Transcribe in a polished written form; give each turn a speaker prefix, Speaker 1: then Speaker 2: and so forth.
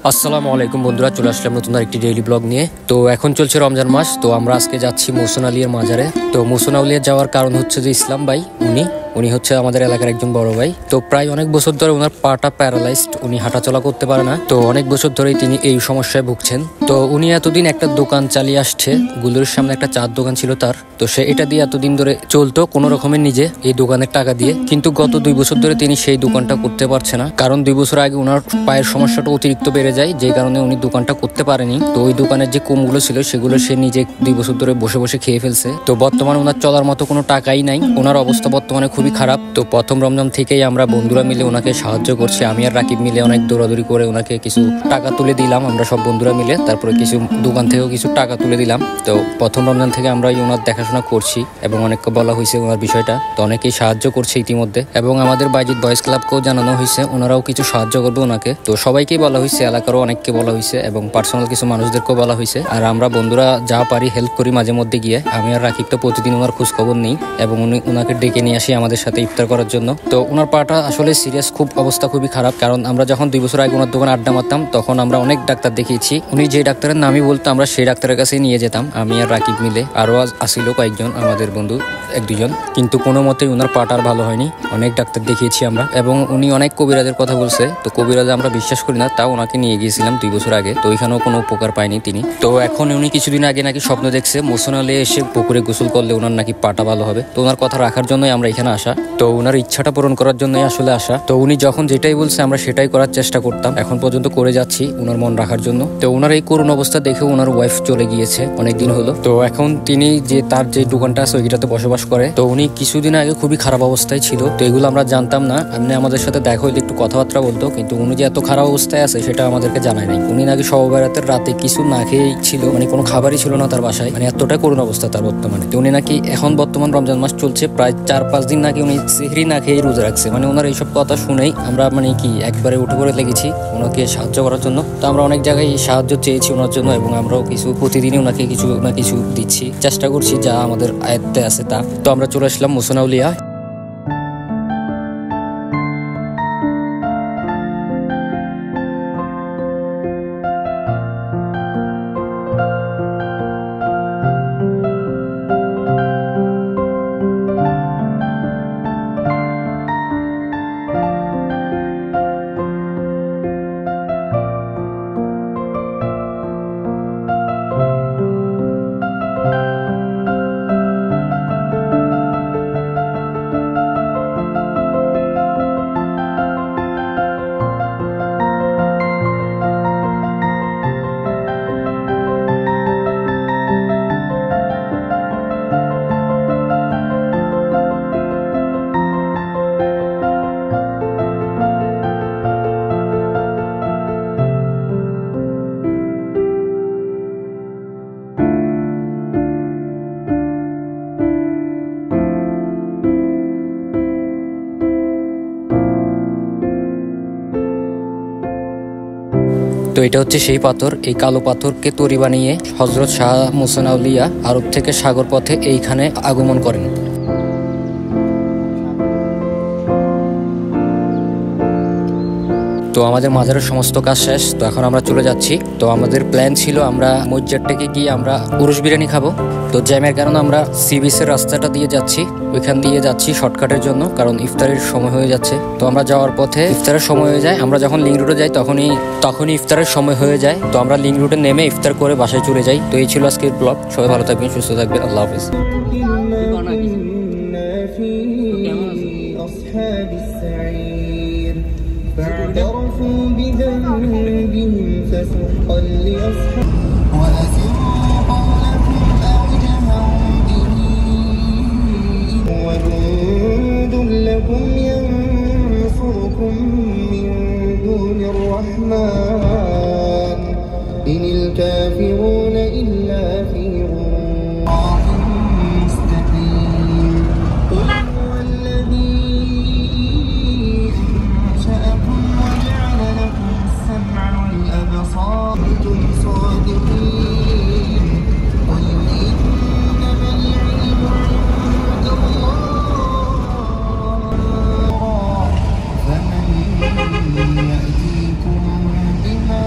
Speaker 1: আসসালামু আলাইকুম বন্ধুরা, চলে আসলাম নতুন আরেকটি ডেইলি ব্লগ নিয়ে। তো এখন চলছে রমজান মাস, তো আমরা আজকে যাচ্ছি মোহসেন আলীর মাজারে। তো মোহসেন আলীর যাওয়ার কারণ হচ্ছে যে ইসলাম ভাই উনি হচ্ছে আমাদের এলাকার একজন বড় ভাই। তো প্রায় অনেক বছর ধরে ওনার পাটা প্যারালাইজড, উনি হাঁটাচলা করতে পারে না। তো অনেক বছর ধরেই তিনি এই সমস্যায় ভুগছেন। তো উনি এতদিন একটা দোকান চালিয়ে আসছে, গুলুরের সামনে একটা চার দোকান ছিল তার। তো সে এটা দিয়ে এতদিন ধরে চলতো কোনো রকমের নিজে এই দোকানের টাকা দিয়ে। কিন্তু গত 2 বছর ধরে তিনি সেই দোকানটা করতে পারছে না, কারণ 2 বছর আগে ওনার পায়ের সমস্যাটা অতিরিক্ত বেড়ে যায়, যে কারণে উনি দোকানটা করতে পারেনি। তো ওই দোকানের যে কমগুলো ছিল সেগুলো সে নিজে 2 বছর ধরে বসে বসে খেয়ে ফেলছে। তো বর্তমানে ওনার চলার মতো কোনো টাকাই নাই, ওনার অবস্থা বর্তমানে খুবই খারাপ। তো প্রথম রমজান থেকেই আমরা বন্ধুরা মিলে ওনাকে সাহায্য করছি। আমি আর রাকিব মিলে অনেক দৌড়াদৌড়ি করে ওনাকে কিছু টাকা তুলে দিলাম, আমরা সব বন্ধুরা মিলে। তারপরে কিছু দোকান থেকেও কিছু টাকা তুলে দিলাম। তো প্রথম রমজান থেকে আমরা ওনার দেখাশোনা করছি এবং অনেককে বলা হয়েছে ওনার বিষয়টা। তো অনেকেই সাহায্য করছে ইতিমধ্যে, এবং আমাদের বাইজিৎ বয়েজ ক্লাবকেও জানানো হয়েছে ওনারাও কিছু সাহায্য করবে ওনাকে। তো সবাইকেই বলা হয়েছে, এলাকারও অনেককে বলা হয়েছে এবং পার্সোনাল কিছু মানুষদেরকেও বলা হয়েছে। আর আমরা বন্ধুরা যা পারি হেল্প করি মাঝে মধ্যে গিয়ে। আমি আর রাকিব তো প্রতিদিন ওনার খোঁজ খবর নেই এবং ওনাকে ডেকে নিয়ে আসি আমাদের সাথে ইফতার করার জন্য। তো ওনার পাটা আসলে সিরিয়াস, খুব অবস্থা খুবই খারাপ। কারণ আমরা যখন 2 বছর আগে ওনার দোকানে আড্ডা মারতাম তখন আমরা অনেক ডাক্তার দেখিয়েছি। উনি যে ডাক্তারের নামই বলতো আমরা সেই ডাক্তারের কাছে নিয়ে যেতাম, আমি আর রাকিব মিলে। আরও আসিল কয়েকজন আমাদের বন্ধু 1-2 জন, কিন্তু কোনো মতেই ওনার পাটা আর ভালো হয়নি। অনেক ডাক্তার দেখিয়েছি আমরা, এবং উনি অনেক কবিরাজের কথা বলছে। তো কবিরাজে আমরা বিশ্বাস করি না, তাও ওনাকে নিয়ে গিয়েছিলাম 2 বছর আগে। তো ওইখানেও কোনো উপকার পায়নি তিনি। তো এখন উনি কিছুদিন আগে নাকি স্বপ্ন দেখছে মোহসেন আলী এসে পুকুরে গোসল করলে ওনার নাকি পাটা ভালো হবে। তো ওনার কথা রাখার জন্যই আমরা এখানে আসা, তো ওনার ইচ্ছাটা পূরণ করার জন্যই আসলে আসা। তো উনি যখন যেটাই বলছে আমরা সেটাই করার চেষ্টা করতাম, এখন পর্যন্ত করে যাচ্ছি ওনার মন রাখার জন্য। তো ওনার এই করুণ অবস্থা দেখে ওনার ওয়াইফ চলে গিয়েছে অনেকদিন হলো। তো এখন তিনি যে তার যে দোকানটা আছে ওইটাতে বসবাস করে। তো উনি কিছুদিন আগে খুবই খারাপ অবস্থায় ছিল। তো এগুলো আমরা জানতাম না, এমনি আমাদের সাথে দেখা হইলে একটু কথাবার্তা বলতো, কিন্তু উনি যে এত খারাপ অবস্থায় আছে সেটা আমাদেরকে জানায় নাই। উনি নাকি সবেরাতের রাতে কিছু না খেয়েই ছিল, মানে কোনো খাবারই ছিল না তার বাসায়, মানে এতটাই করুণ অবস্থা তার বর্তমানে। তো উনি নাকি এখন বর্তমান রমজান মাস চলছে, প্রায় 4-5 দিন নাকি উনি সেহরি না খেয়ে রোজা রাখছে। মানে ওনার এইসব কথা শুনেই আমরা মানে কি একবারে উঠে পড়ে লেগেছি ওনাকে সাহায্য করার জন্য। তো আমরা অনেক জায়গায় সাহায্য চেয়েছি ওনার জন্য, এবং আমরাও কিছু প্রতিদিনই ওনাকে কিছু না কিছু দিচ্ছি, চেষ্টা করছি যা আমাদের আয়ত্তে আছে তা। তো আমরা চলে আসলাম মোহসেন আউলিয়া। তো এটা হচ্ছে সেই পাথর। এই কালো পাথরকে তরি বানিয়ে হযরত শাহ মোহসেন আউলিয়া আরব থেকে সাগর পথে এইখানে আগমন করেন। তো আমাদের মাজারের সমস্ত কাজ শেষ, তো এখন আমরা চলে যাচ্ছি। তো আমাদের প্ল্যান ছিল আমরা মসজিদটাকে গিয়ে আমরা উরুস বিরিয়ানি খাবো। তো জ্যামের কারণে আমরা সি বিচের রাস্তাটা দিয়ে যাচ্ছি, ওইখান দিয়ে যাচ্ছি শর্টকাটের জন্য, কারণ ইফতারের সময় হয়ে যাচ্ছে। তো আমরা যাওয়ার পথে ইফতারের সময় হয়ে যায়, আমরা যখন লিঙ্ক রুটে যাই তখনই ইফতারের সময় হয়ে যায়। তো আমরা লিঙ্ক রুটে নেমে ইফতার করে বাসায় চলে যাই। তো এই ছিল আজকের ব্লগ। সবাই ভালো থাকবেন, সুস্থ থাকবেন, আল্লাহ হাফেজ।
Speaker 2: فاعترفوا بذنبهم فسحقا لأصحاب وأسروا قولكم أو جهروا به وجند لكم ينصركم من دون الرحمن إن الكافرون إلا في غرور مستقيم. قل هو الذي أنتم صادقين قل إنما العلم عند الله فمن يأتيكم بما